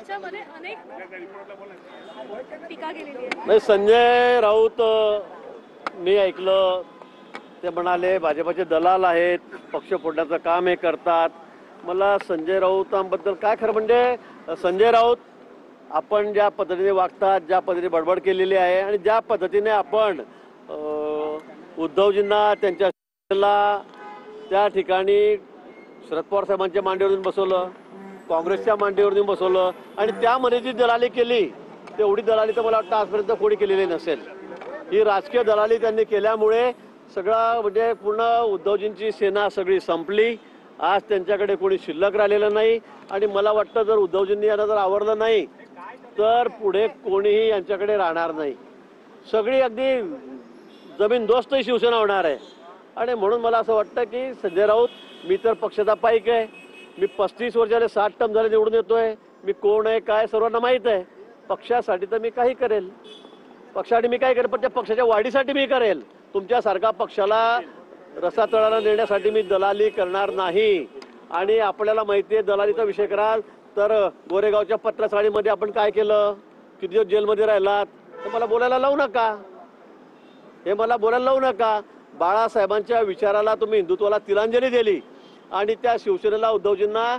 त्याच्यामध्ये अनेक टीका केलेली आहे। नाही, संजय राऊत मी ऐकलं ते म्हणाले भाजपचे दलाल आहेत, पक्ष फोडण्याचं काम हे करतात। मला संजय राऊतांबद्दल काय खरं म्हणजे संजय राऊत आपण ज्या पद्धतीने वागतात, ज्या पद्धतीने बडबड केलेली आहे आणि ज्या पद्धतीने आपण उद्धवजींना त्यांच्या त्या ठिकाणी शरद पवार साहेबांच्या मांडीवरून बसवलं, काँग्रेसच्या मांडीवरून बसवलं आणि त्यामध्ये जी दलाली केली तेवढी दलाली तर मला वाटतं आजपर्यंत कोणी केलेली नसेल। ही राजकीय दलाली त्यांनी केल्यामुळे सगळा म्हणजे पूर्ण उद्धवजींची सेना सगळी संपली। आज त्यांच्याकडे कोणी शिल्लक राहिलेलं नाही आणि मला वाटतं जर उद्धवजींनी यांना जर आवडलं नाही तर पुढे कोणीही यांच्याकडे राहणार नाही। सगळी अगदी जमीनदोस्त शिवसेना होणार आहे आणि म्हणून मला असं वाटतं की संजय राऊत मी तर पक्षाचा पाईक आहे, मी 35 वर्षाले 60 टर्म झाले निवडून येतोय, मी कोण आहे काय सर्वांना माहीत आहे। पक्षासाठी तर मी काही करेल, पक्षासाठी मी काय करेल, पण त्या पक्षाच्या वाढीसाठी मी करेल। तुमच्यासारखा पक्षाला रसातळाला नेण्यासाठी मी दलाली करणार नाही। आणि आपल्याला माहिती आहे दलालीचा विषय कराल तर गोरेगावच्या पत्रसाळीमध्ये आपण काय केलं, किती दिवस जेलमध्ये राहिलात, हे मला बोलायला लावू नका, हे मला बोलायला लावू नका। बाळासाहेबांच्या विचाराला तुम्ही हिंदुत्वाला तिलांजली दिली आणि त्या शिवसेनेला उद्धवजींना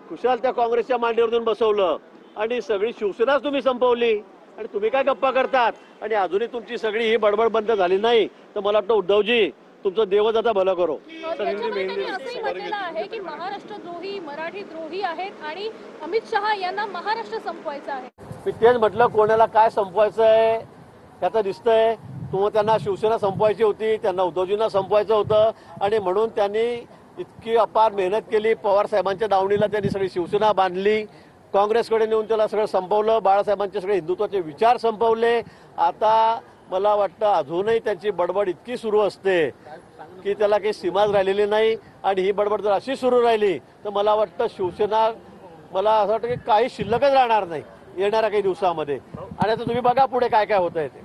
खुशाल त्या काँग्रेसच्या मांडीवरून बसवलं आणि सगळी शिवसेनाच तुम्ही संपवली आणि तुम्ही काय गप्पा करतात आणि अजूनही तुमची सगळी ही बडबड बंद झाली नाही तर मला वाटतं उद्धवजी तुमचं देवच आता भलं करो। असंही म्हटलेलं आहे की महाराष्ट्रद्रोही मराठी द्रोही आहेत आणि अमित शहा यांना महाराष्ट्र संपवायचं आहे। मी तेच म्हटलं कोणाला काय संपवायचं आहे त्याचं दिसतंय। तुम्ही त्यांना शिवसेना संपवायची होती, त्यांना उद्धवजींना संपवायचं होतं आणि म्हणून त्यांनी इतकी अपार मेहनत केली। पवार साहेबांच्या दावणीला त्यांनी सगळी शिवसेना बांधली, काँग्रेसकडे नेऊन त्याला सगळं संपवलं, बाळासाहेबांचे सगळे हिंदुत्वाचे विचार संपवले। आता मला वाटतं अजूनही त्यांची बडबड इतकी सुरू असते की त्याला काही सीमाच राहिलेली नाही आणि ही बडबड जर अशी सुरू राहिली तर मला वाटतं शिवसेना मला असं वाटतं की काही शिल्लकच राहणार नाही येणाऱ्या काही दिवसामध्ये। आणि आता तुम्ही बघा पुढे काय काय होत आहे ते।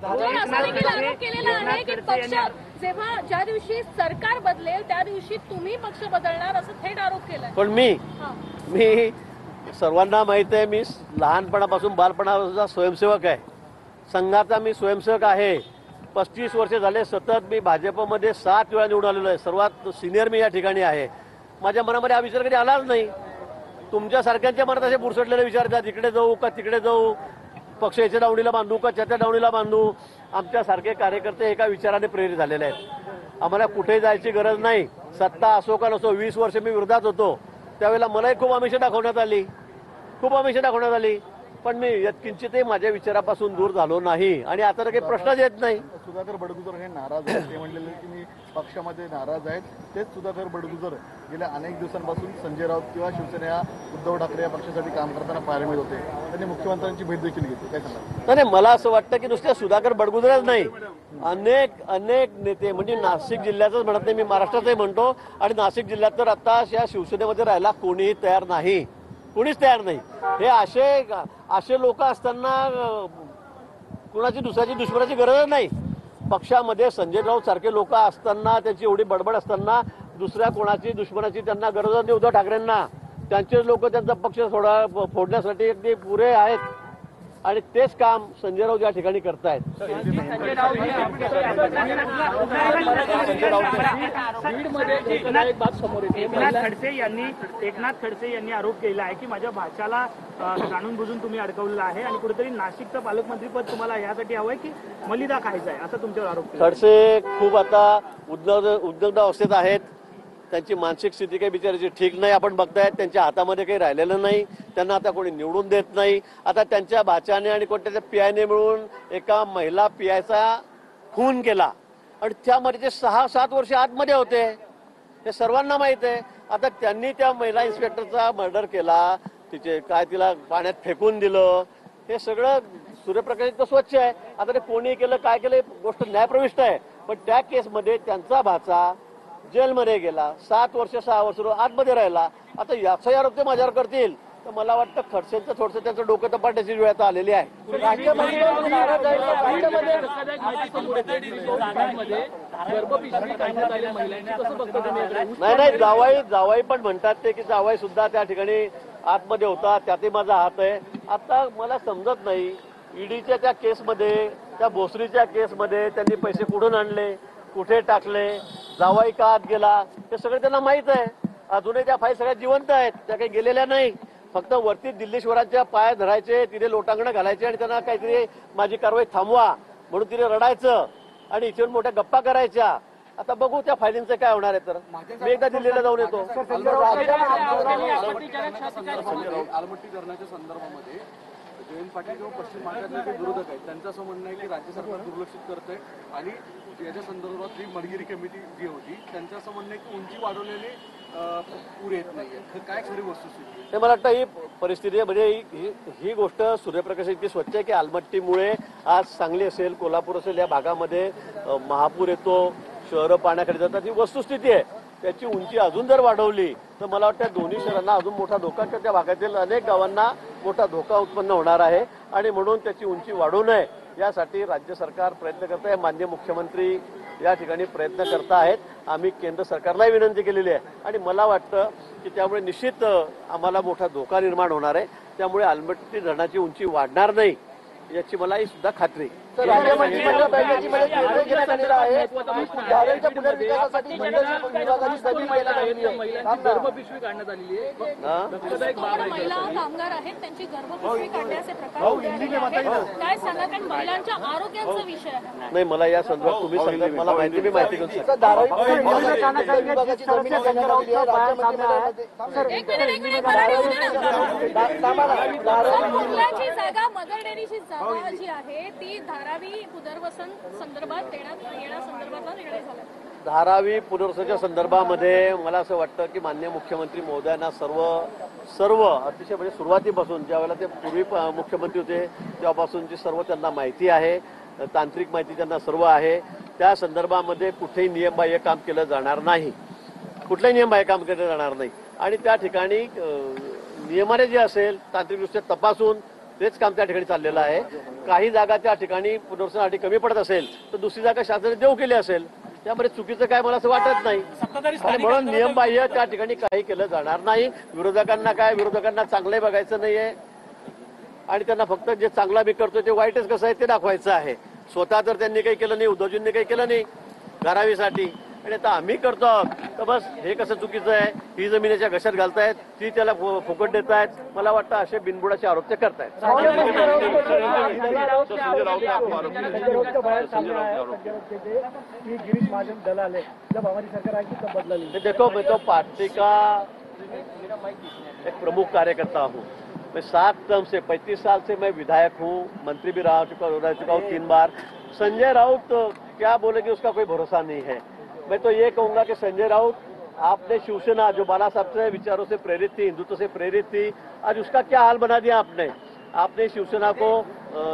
जेव्हा ज्या दिवशी सरकार बदलेल त्या दिवशी तुम्ही पक्ष बदलणार असं थेट आरोप केलाय। पण मी सर्वांना माहित आहे मी लहानपणापासून बालपणापासून स्वयंसेवक आहे, संघाचा मी स्वयंसेवक आहे। 35 वर्ष झाले सतत मी भाजपमध्ये 7 वेळा निवडून आलेलो आहे, सर्वात सिनियर मी या ठिकाणी आहे। माझ्या मनामध्ये हा विचार कधी आलाच नाही। तुमच्यासारख्यांच्या मनात असे बुरसटलेले विचार येतात, इकडे जाऊ का तिकडे जाऊ, पक्ष याच्या दावणीला बांधू का त्याच्या दावणीला बांधू। आमच्यासारखे कार्यकर्ते एका विचाराने प्रेरित झालेले आहेत, आम्हाला कुठे जायची गरज नाही। सत्ता असो का नसो 20 वर्ष मी विरोधात होतो त्यावेळेला मलाही खूप आमिषा दाखवण्यात आली, पण मी यत्किंचितही माझ्या विचारापासून दूर झालो नाही आणि आता तर काही प्रश्नच येत नाही। सुधाकर बडगुजर हे नाराज आहेत, ते म्हणलेले की मी पक्षामध्ये नाराज आहेत। तेच सुधाकर बडगुजर गेल्या अनेक दिवसांपासून संजय राऊत किंवा शिवसेना उद्धव ठाकरे या पक्षासाठी काम करताना पाहायला मिळत होते। त्यांनी मुख्यमंत्र्यांची भेट देखील घेतली, काय सांगणार? नाही, मला असं वाटतं की नुसते सुधाकर बडगुजरच नाही, अनेक नेते म्हणजे नाशिक जिल्ह्याचंच म्हणत नाही, मी महाराष्ट्राचंही म्हणतो आणि नाशिक जिल्ह्यात तर आता या शिवसेनेमध्ये राहायला कोणीही तयार नाही, कोणीच तयार नाही। हे असे लोक असताना कुणाची दुसऱ्याची दुश्मनाची गरज नाही। पक्षामध्ये संजय राऊत सारखे लोक असताना त्यांची एवढी बडबड असताना दुसऱ्या कोणाची दुश्मनाची त्यांना गरज नाही। उद्धव ठाकरेंना त्यांचे लोक त्यांचा पक्ष फोडण्यासाठी अगदी पुरे आहेत आणि तेच काम संजय राऊत या ठिकाणी करतायत। एकनाथ खडसे यांनी आरोप केला आहे की माझ्या भाषाला जाणून बुजून तुम्ही अडकवलेला आहे आणि कुठेतरी नाशिकचं पालकमंत्रीपद तुम्हाला यासाठी हवंय की मलिदा खायचा आहे असं तुमच्यावर आरोप केला। खडसे खूप आता उद्विग्न अवस्थेत आहेत, त्यांची मानसिक स्थिती काही बिचारायची ठीक नाही। आपण बघतायत त्यांच्या हातामध्ये काही राहिलेलं नाही, त्यांना आता कोणी निवडून देत नाही। आता त्यांच्या भाच्याने आणि कोणत्या पीआयने मिळून एका महिला पीआयचा खून केला आणि त्यामध्ये ते 6-7 वर्ष आतमध्ये होते, हे सर्वांना माहित आहे। आता त्यांनी त्या महिला इन्स्पेक्टरचा मर्डर केला, तिला पाण्यात फेकून दिलं, हे सगळं सूर्यप्रकाश इतकं स्वच्छ आहे। आता ते कोणी केलं काय केलं गोष्ट न्यायप्रविष्ट आहे, पण त्या केसमध्ये त्यांचा भाचा जेलमध्ये गेला, 7 वर्ष 6 वर्ष आतमध्ये राहिला। आता याचा आरोप ते माझ्यावर करतील तर मला वाटतं खडसेंचं थोडंसं त्यांचं डोकं तपासण्याची वेळ आता आलेली आहे। नाही, जावाई पण म्हणतात ते की जावाई सुद्धा त्या ठिकाणी आतमध्ये होता, त्यातही माझा हात आहे. आता मला समजत नाही ईडीच्या त्या केसमध्ये, त्या भोसरीच्या केसमध्ये त्यांनी पैसे कुठून आणले, कुठे टाकले, जावाई का आत गेला, हे सगळं त्यांना माहीत आहे. अजूनही त्या फाईल सगळ्या जिवंत आहेत, त्या काही गेलेल्या नाही. फक्त वरती दिल्लीश्वरांच्या पाया धरायचे, तिथे लोटांगणं घालायचे आणि त्यांना काहीतरी माझी कारवाई थांबवा म्हणून तिथे रडायचं आणि इथे मोठ्या गप्पा करायच्या. आता बघू त्या फायलिंगचं काय होणार आहे. तर मी एकदा दिल्लीला जाऊन येतो. आलमट्टी धरणाच्या संदर्भामध्ये जयंत पाटील किंवा पश्चिम महाराष्ट्रातले जे विरोधक आहेत त्यांचं असं म्हणणं आहे की राज्य सरकार दुर्लक्षित करत आहे आणि याच्या संदर्भात जी मडगिरी कमिटी जी होती त्यांचं असं म्हणणं आहे की उंची वाढवलेली पूर येत नाहीये. काय खरी वस्तुस्थिती? हे मला वाटतं ही परिस्थिती आहे. म्हणजे ही गोष्ट सूर्यप्रकाश इतकी स्वच्छ आहे की आलमट्टीमुळे आज सांगली असेल, कोल्हापूर असेल या भागामध्ये महापूर येतो, शहरं पाण्याखाली जातात. ही वस्तुस्थिती आहे. त्याची उंची अजून जर वाढवली तर मला वाटतं दोन्ही शहरांना अजून मोठा धोका, त्या भागातील अनेक गावांना मोठा धोका उत्पन्न होणार आहे आणि म्हणून त्याची उंची वाढू नये यासाठी राज्य सरकार प्रयत्न करत आहे. माननीय मुख्यमंत्री या ठिकाणी प्रयत्न करत आहेत. आम्ही केंद्र सरकारलाही विनंती केलेली आहे आणि मला वाटतं की त्यामुळे निश्चित आम्हाला मोठा धोका निर्माण होणार आहे. त्यामुळे आलमट्टी धरणाची उंची वाढणार नाही याची मला ही सुद्धा खात्री आहे. राज्य मंत्रिमंडळ बैठकीमध्ये निर्णय घेण्यात आलेला आहे की धारणच्या पुनर्विकासासाठी मंडळ विभागाची सभा घ्यायला लागली आहे. गर्भपिशवी काढण्यात आलेली आहे. महिला कामगार आहेत, त्यांची गर्भपिशवी काढण्याचे प्रकार उघडलेले आहेत. काय सांगा, कारण महिलांच्या आरोग्याचा विषय आहे. नाही, मला या संदर्भात तुम्ही सांगता, मला माहिती, मी माहिती घेऊन सांगतो. धारावी विभागाची जमीन घेण्यात आलेली आहे. राज्य मंत्रिमंडळामध्ये एक मिनिट कुर्ल्याची जागा, मदर डेअरीची जागा जी आहे ती धारावी पुनर्वसन संदर्भात येण्यासंदर्भातला निर्णय झाला. धारावी पुनर्वसनाच्या संदर्भामध्ये मला असं वाटतं की माननीय मुख्यमंत्री महोदयांना सर्व अतिशय म्हणजे सुरुवातीपासून ज्यावेळेला ते पूर्वी मुख्यमंत्री होते तेव्हापासूनची सर्व त्यांना माहिती आहे, तांत्रिक माहिती त्यांना सर्व आहे. त्या संदर्भामध्ये कुठेही नियमबाह्य काम केलं जाणार नाही, कुठलंही नियमबाह्य काम केलं जाणार नाही आणि त्या ठिकाणी नियमाने जे असेल तांत्रिकदृष्ट्या तपासून तेच काम त्या ठिकाणी चाललेलं आहे. काही जागा त्या ठिकाणी पुनर्वसनासाठी कमी पडत असेल तर दुसरी जागा शासनाने देऊ केली असेल, त्यामध्ये चुकीचं काय मला असं वाटत नाही. आणि म्हणून नियमबाह्य त्या ठिकाणी काही केलं जाणार नाही. विरोधकांना चांगलंही बघायचं नाहीये आणि त्यांना फक्त जे चांगला मी करतोय ते वाईटच कसं आहे ते दाखवायचं आहे. स्वतः तर त्यांनी काही केलं नाही, उद्धवजींनी काही केलं नाही धारावीसाठी आणि आता आम्ही करतो आहोत. तर बस हे कसं चुकीचं आहे. ही जमिनीच्या घशात घालतायत, ती त्याला फुकट देत आहेत. मला वाटतं असे बिनबुडाचे आरोप ते करतायत. देखो, मैं तो पार्टी का एक प्रमुख कार्यकर्ता हूँ. मैं 7 टर्म से 35 साल से मैं विधायक हूँ, मंत्री भी रह चुका हूँ 3 बार. संजय राउत क्या बोलेंगे उसका कोई भरोसा नहीं है. मैं तो ये कहूंगा कि संजय राउत, आपने शिवसेना जो बाला साहब से विचारों से प्रेरित थी, हिंदुत्व से प्रेरित थी, आज उसका क्या हाल बना दिया आपने शिवसेना को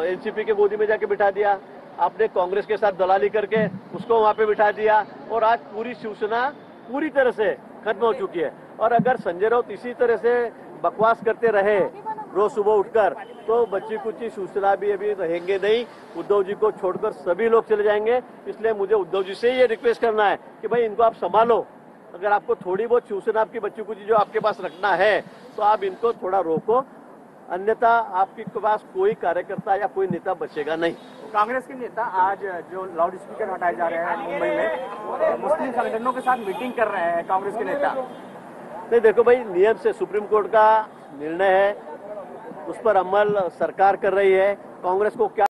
एनसीपी के गोदी में जाके बिठा दिया. आपने कांग्रेस के साथ दलाली करके उसको वहां पे बिठा दिया और आज पूरी शिवसेना पूरी तरह से खत्म हो चुकी है. और अगर संजय राउत इसी तरह से बकवास करते रहे रोज सुबह उठकर तो बच्ची कुची शिवसेना भी अभी रहेंगे नहीं. उद्धव जी को छोड़कर सभी लोग चले जाएंगे. इसलिए मुझे उद्धव जी से ये रिक्वेस्ट करना है कि भाई इनको आप संभालो. अगर आपको थोड़ी बहुत शिवसेना आपकी बच्ची कुची जो आपके पास रखना है तो आप इनको थोड़ा रोको, अन्यथा आपके पास कोई कार्यकर्ता या कोई नेता बचेगा नहीं. कांग्रेस के नेता आज जो लाउड स्पीकर हटाए जा रहे हैं मुंबई में, मुस्लिम संगठनों के साथ मीटिंग कर रहे हैं कांग्रेस के नेता. नहीं, देखो भाई, नियम से सुप्रीम कोर्ट का निर्णय है, उस पर अमल सरकार कर रही है. कांग्रेस को क्या